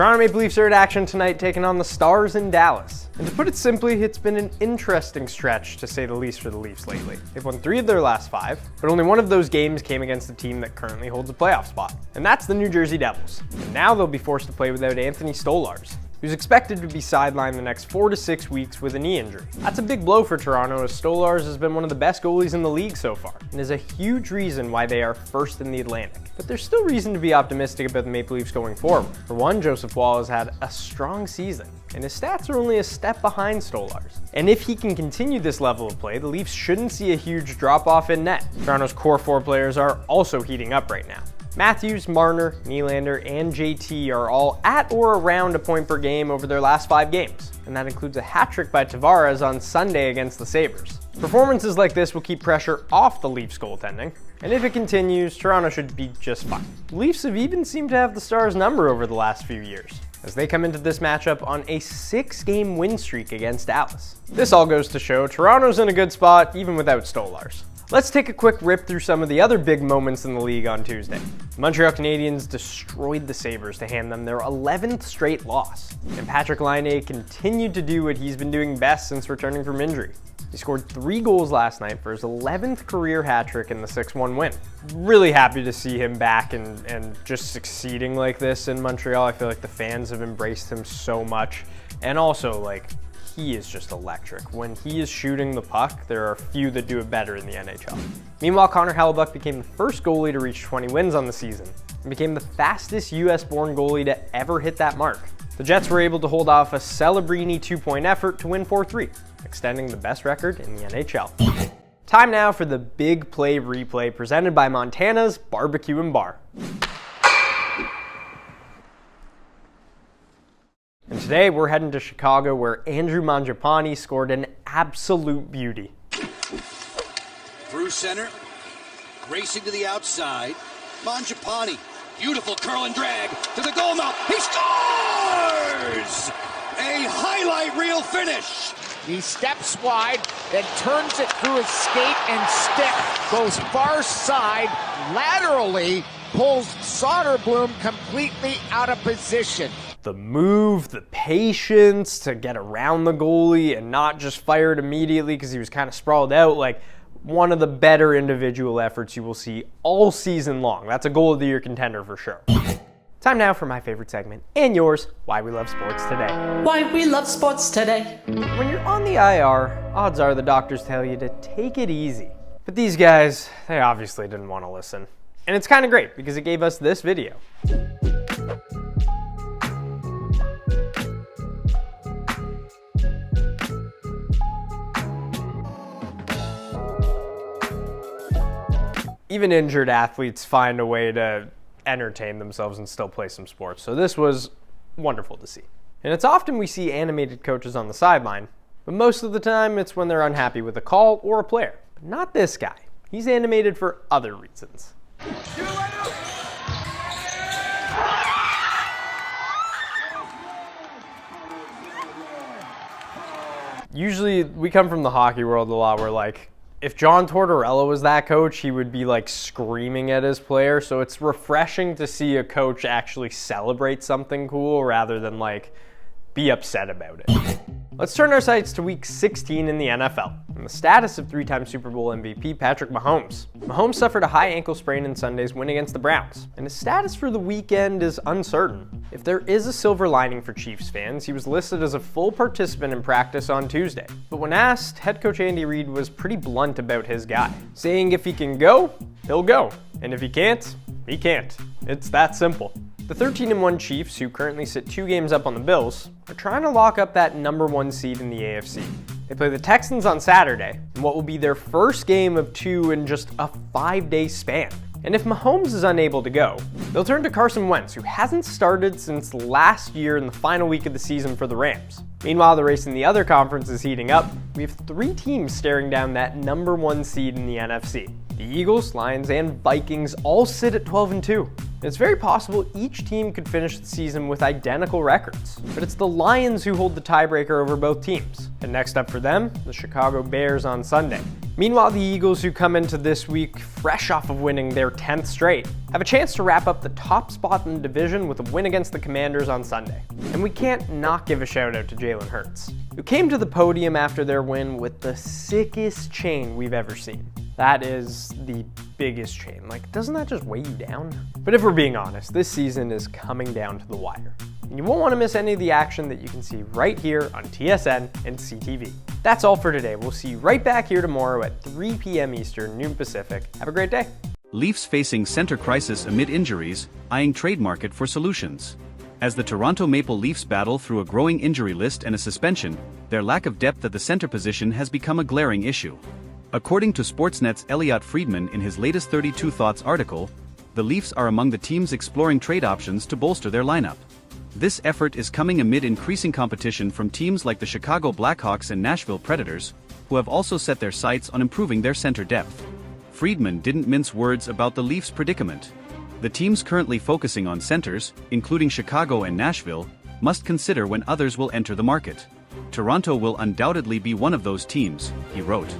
Toronto Maple Leafs are in action tonight, taking on the Stars in Dallas. And to put it simply, it's been an interesting stretch, to say the least, for the Leafs lately. They've won 3 of their last 5, but only one of those games came against the team that currently holds a playoff spot, and that's the New Jersey Devils. And now they'll be forced to play without Anthony Stolarz, who's expected to be sidelined the next 4 to 6 weeks with a knee injury. That's a big blow for Toronto, as Stolarz has been one of the best goalies in the league so far, and is a huge reason why they are first in the Atlantic. But there's still reason to be optimistic about the Maple Leafs going forward. For one, Joseph Woll has had a strong season, and his stats are only a step behind Stolarz. And if he can continue this level of play, the Leafs shouldn't see a huge drop-off in net. Toronto's core 4 players are also heating up right now. Matthews, Marner, Nylander, and JT are all at or around a point per game over their last 5 games, and that includes a hat trick by Tavares on Sunday against the Sabres. Performances like this will keep pressure off the Leafs goaltending, and if it continues, Toronto should be just fine. The Leafs have even seemed to have the Stars' number over the last few years, as they come into this matchup on a 6-game win streak against Dallas. This all goes to show Toronto's in a good spot even without Stolarz. Let's take a quick rip through some of the other big moments in the league on Tuesday. The Montreal Canadiens destroyed the Sabres to hand them their 11th straight loss, and Patrik Laine continued to do what he's been doing best since returning from injury. He scored 3 goals last night for his 11th career hat trick in the 6-1 win. Really happy to see him back and just succeeding like this in Montreal. I feel like the fans have embraced him so much, and also he is just electric. When he is shooting the puck, there are few that do it better in the NHL. Meanwhile, Connor Hellebuyck became the first goalie to reach 20 wins on the season, and became the fastest US-born goalie to ever hit that mark. The Jets were able to hold off a Celebrini 2-point effort to win 4-3, extending the best record in the NHL. Time now for the Big Play Replay presented by Montana's Barbecue and Bar. And today we're heading to Chicago, where Andrew Mangiapane scored an absolute beauty. Through center, racing to the outside. Mangiapane, beautiful curl and drag to the goal mouth. He scores! A highlight reel finish. He steps wide, then turns it through his skate and stick. Goes far side, laterally, pulls Soderblom completely out of position. The move, the patience to get around the goalie and not just fire it immediately because he was kind of sprawled out, one of the better individual efforts you will see all season long. That's a goal of the year contender for sure. Time now for my favorite segment, and yours, Why We Love Sports Today. Why we love sports today. When you're on the IR, odds are the doctors tell you to take it easy. But these guys, they obviously didn't want to listen. And it's kind of great because it gave us this video. Even injured athletes find a way to entertain themselves and still play some sports. So this was wonderful to see. And it's often we see animated coaches on the sideline, but most of the time it's when they're unhappy with a call or a player. But not this guy. He's animated for other reasons. Usually we come from the hockey world a lot where if John Tortorella was that coach, he would be screaming at his player. So it's refreshing to see a coach actually celebrate something cool rather than be upset about it. Let's turn our sights to week 16 in the NFL and the status of 3-time Super Bowl MVP Patrick Mahomes. Mahomes suffered a high ankle sprain in Sunday's win against the Browns, and his status for the weekend is uncertain. If there is a silver lining for Chiefs fans, he was listed as a full participant in practice on Tuesday. But when asked, head coach Andy Reid was pretty blunt about his guy, saying if he can go, he'll go, and if he can't, he can't. It's that simple. The 13-1 Chiefs, who currently sit 2 games up on the Bills, are trying to lock up that number 1 seed in the AFC. They play the Texans on Saturday, in what will be their first game of 2 in just a 5-day span. And if Mahomes is unable to go, they'll turn to Carson Wentz, who hasn't started since last year in the final week of the season for the Rams. Meanwhile, the race in the other conference is heating up. We have 3 teams staring down that number 1 seed in the NFC. The Eagles, Lions, and Vikings all sit at 12-2. It's very possible each team could finish the season with identical records, but it's the Lions who hold the tiebreaker over both teams. And next up for them, the Chicago Bears on Sunday. Meanwhile, the Eagles, who come into this week fresh off of winning their 10th straight, have a chance to wrap up the top spot in the division with a win against the Commanders on Sunday. And we can't not give a shout out to Jalen Hurts, who came to the podium after their win with the sickest chain we've ever seen. That is the biggest chain. Like, doesn't that just weigh you down? But if we're being honest, this season is coming down to the wire. And you won't want to miss any of the action that you can see right here on TSN and CTV. That's all for today. We'll see you right back here tomorrow at 3 p.m. Eastern, noon Pacific. Have a great day. Leafs facing center crisis amid injuries, eyeing trade market for solutions. As the Toronto Maple Leafs battle through a growing injury list and a suspension, their lack of depth at the center position has become a glaring issue. According to Sportsnet's Elliotte Friedman in his latest 32 Thoughts article, the Leafs are among the teams exploring trade options to bolster their lineup. This effort is coming amid increasing competition from teams like the Chicago Blackhawks and Nashville Predators, who have also set their sights on improving their center depth. Friedman didn't mince words about the Leafs' predicament. The teams currently focusing on centers, including Chicago and Nashville, must consider when others will enter the market. Toronto will undoubtedly be one of those teams, he wrote.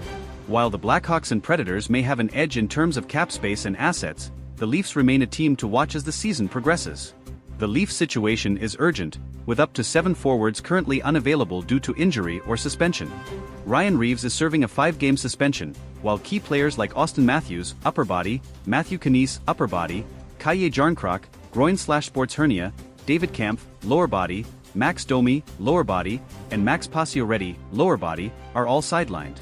While the Blackhawks and Predators may have an edge in terms of cap space and assets, the Leafs remain a team to watch as the season progresses. The Leafs situation is urgent, with up to 7 forwards currently unavailable due to injury or suspension. Ryan Reeves is serving a 5-game suspension, while key players like Auston Matthews, upper body, Matthew Knies, upper body, Kaje Jarnkrok, groin/sports hernia, David Kampf, lower body, Max Domi, lower body, and Max Pacioretty, lower body, are all sidelined.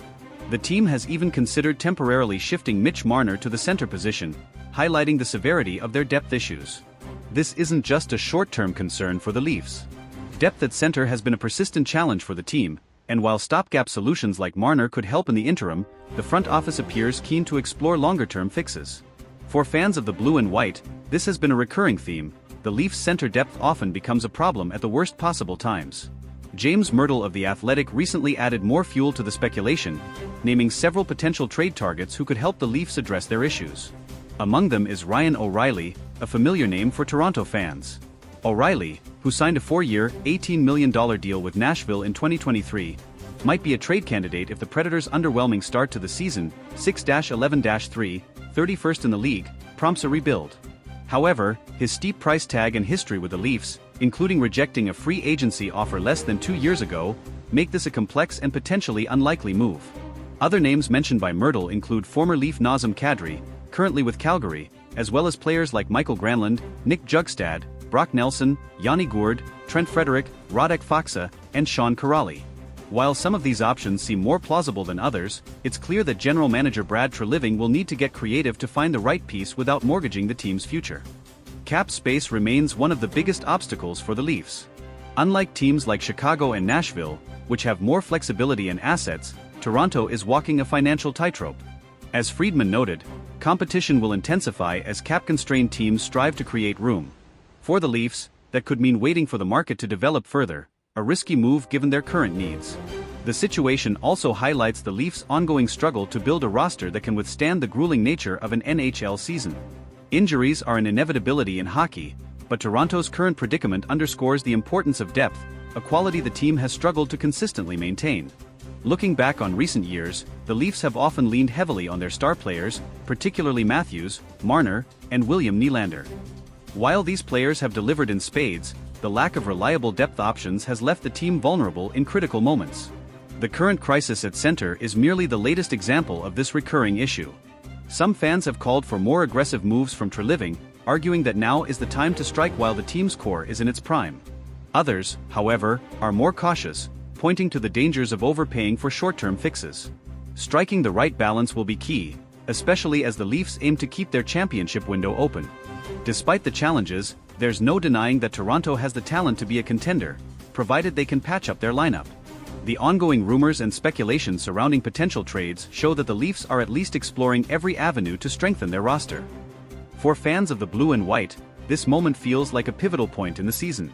The team has even considered temporarily shifting Mitch Marner to the center position, highlighting the severity of their depth issues. This isn't just a short-term concern for the Leafs. Depth at center has been a persistent challenge for the team, and while stopgap solutions like Marner could help in the interim, the front office appears keen to explore longer-term fixes. For fans of the blue and white, this has been a recurring theme. The Leafs' center depth often becomes a problem at the worst possible times. James Myrtle of The Athletic recently added more fuel to the speculation, naming several potential trade targets who could help the Leafs address their issues. Among them is Ryan O'Reilly, a familiar name for Toronto fans. O'Reilly, who signed a 4-year, $18 million deal with Nashville in 2023, might be a trade candidate if the Predators' underwhelming start to the season, 6-11-3, 31st in the league, prompts a rebuild. However, his steep price tag and history with the Leafs, including rejecting a free agency offer less than 2 years ago, make this a complex and potentially unlikely move. Other names mentioned by Myrtle include former Leaf Nazem Kadri, currently with Calgary, as well as players like Michael Granlund, Nick Jugstad, Brock Nelson, Yanni Gourde, Trent Frederic, Radek Faksa, and Sean Kuraly. While some of these options seem more plausible than others, it's clear that general manager Brad Treliving will need to get creative to find the right piece without mortgaging the team's future. Cap space remains one of the biggest obstacles for the Leafs. Unlike teams like Chicago and Nashville, which have more flexibility and assets, Toronto is walking a financial tightrope. As Friedman noted, competition will intensify as cap-constrained teams strive to create room. For the Leafs, that could mean waiting for the market to develop further, a risky move given their current needs. The situation also highlights the Leafs' ongoing struggle to build a roster that can withstand the grueling nature of an NHL season. Injuries are an inevitability in hockey, but Toronto's current predicament underscores the importance of depth, a quality the team has struggled to consistently maintain. Looking back on recent years, the Leafs have often leaned heavily on their star players, particularly Matthews, Marner, and William Nylander. While these players have delivered in spades, the lack of reliable depth options has left the team vulnerable in critical moments. The current crisis at center is merely the latest example of this recurring issue. Some fans have called for more aggressive moves from Treliving, arguing that now is the time to strike while the team's core is in its prime. Others, however, are more cautious, pointing to the dangers of overpaying for short-term fixes. Striking the right balance will be key, especially as the Leafs aim to keep their championship window open. Despite the challenges, there's no denying that Toronto has the talent to be a contender, provided they can patch up their lineup. The ongoing rumors and speculation surrounding potential trades show that the Leafs are at least exploring every avenue to strengthen their roster. For fans of the blue and white, this moment feels like a pivotal point in the season.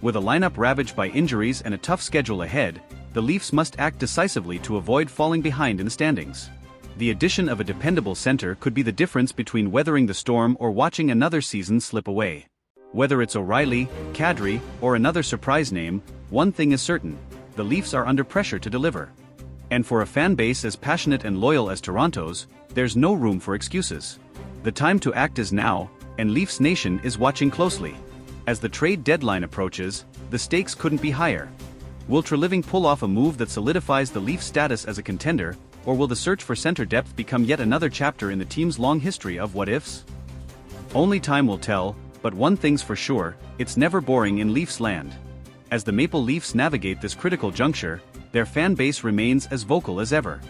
With a lineup ravaged by injuries and a tough schedule ahead, the Leafs must act decisively to avoid falling behind in the standings. The addition of a dependable center could be the difference between weathering the storm or watching another season slip away. Whether it's O'Reilly, Kadri, or another surprise name, one thing is certain: the Leafs are under pressure to deliver. And for a fan base as passionate and loyal as Toronto's, there's no room for excuses. The time to act is now, and Leafs Nation is watching closely. As the trade deadline approaches, the stakes couldn't be higher. Will Treliving pull off a move that solidifies the Leafs' status as a contender, or will the search for center depth become yet another chapter in the team's long history of what-ifs? Only time will tell, but one thing's for sure, it's never boring in Leafs land. As the Maple Leafs navigate this critical juncture, their fan base remains as vocal as ever.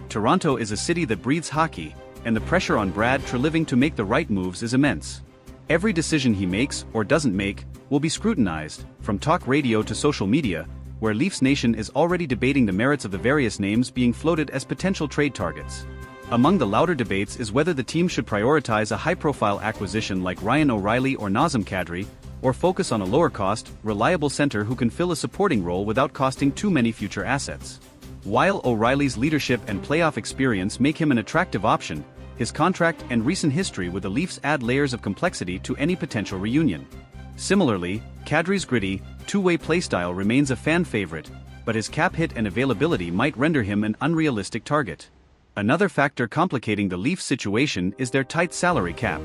Toronto is a city that breathes hockey, and the pressure on Brad Treliving to make the right moves is immense. Every decision he makes, or doesn't make, will be scrutinized, from talk radio to social media, where Leafs Nation is already debating the merits of the various names being floated as potential trade targets. Among the louder debates is whether the team should prioritize a high-profile acquisition like Ryan O'Reilly or Nazem Kadri, or focus on a lower-cost, reliable center who can fill a supporting role without costing too many future assets. While O'Reilly's leadership and playoff experience make him an attractive option, his contract and recent history with the Leafs add layers of complexity to any potential reunion. Similarly, Kadri's gritty, two-way playstyle remains a fan favorite, but his cap hit and availability might render him an unrealistic target. Another factor complicating the Leafs situation is their tight salary cap.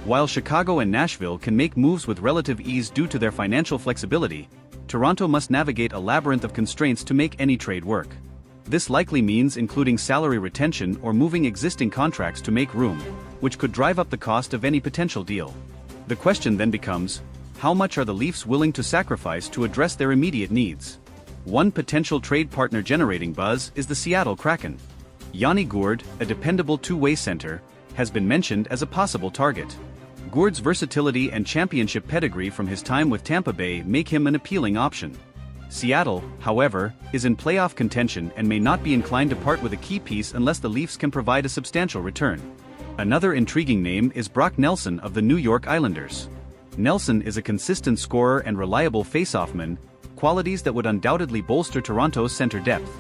While Chicago and Nashville can make moves with relative ease due to their financial flexibility, Toronto must navigate a labyrinth of constraints to make any trade work. This likely means including salary retention or moving existing contracts to make room, which could drive up the cost of any potential deal. The question then becomes, how much are the Leafs willing to sacrifice to address their immediate needs? One potential trade partner generating buzz is the Seattle Kraken. Yanni Gourde, a dependable two-way center, has been mentioned as a possible target. Gourde's versatility and championship pedigree from his time with Tampa Bay make him an appealing option. Seattle, however, is in playoff contention and may not be inclined to part with a key piece unless the Leafs can provide a substantial return. Another intriguing name is Brock Nelson of the New York Islanders. Nelson is a consistent scorer and reliable faceoffman, qualities that would undoubtedly bolster Toronto's center depth.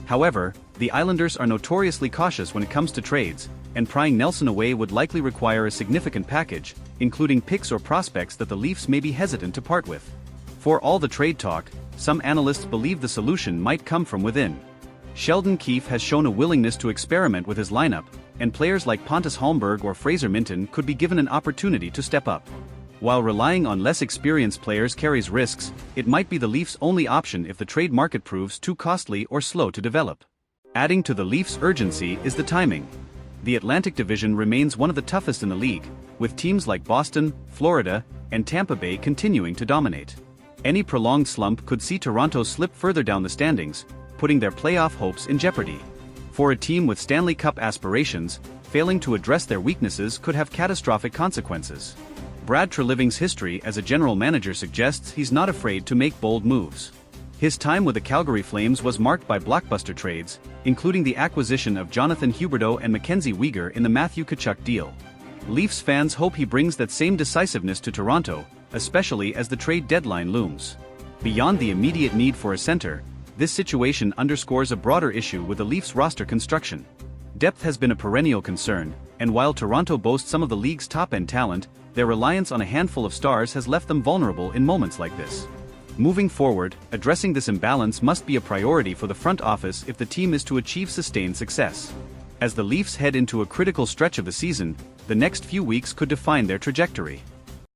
However, the Islanders are notoriously cautious when it comes to trades, and prying Nelson away would likely require a significant package, including picks or prospects that the Leafs may be hesitant to part with. For all the trade talk, some analysts believe the solution might come from within. Sheldon Keefe has shown a willingness to experiment with his lineup, and players like Pontus Holmberg or Fraser Minten could be given an opportunity to step up. While relying on less experienced players carries risks, it might be the Leafs' only option if the trade market proves too costly or slow to develop. Adding to the Leafs' urgency is the timing. The Atlantic Division remains one of the toughest in the league, with teams like Boston, Florida, and Tampa Bay continuing to dominate. Any prolonged slump could see Toronto slip further down the standings, putting their playoff hopes in jeopardy. For a team with Stanley Cup aspirations, failing to address their weaknesses could have catastrophic consequences. Brad Treliving's history as a general manager suggests he's not afraid to make bold moves. His time with the Calgary Flames was marked by blockbuster trades, including the acquisition of Jonathan Huberdeau and Mackenzie Weegar in the Matthew Tkachuk deal. Leafs fans hope he brings that same decisiveness to Toronto, especially as the trade deadline looms. Beyond the immediate need for a center, this situation underscores a broader issue with the Leafs roster construction. Depth has been a perennial concern, and while Toronto boasts some of the league's top-end talent, their reliance on a handful of stars has left them vulnerable in moments like this. Moving forward, addressing this imbalance must be a priority for the front office if the team is to achieve sustained success. As the Leafs head into a critical stretch of the season, the next few weeks could define their trajectory.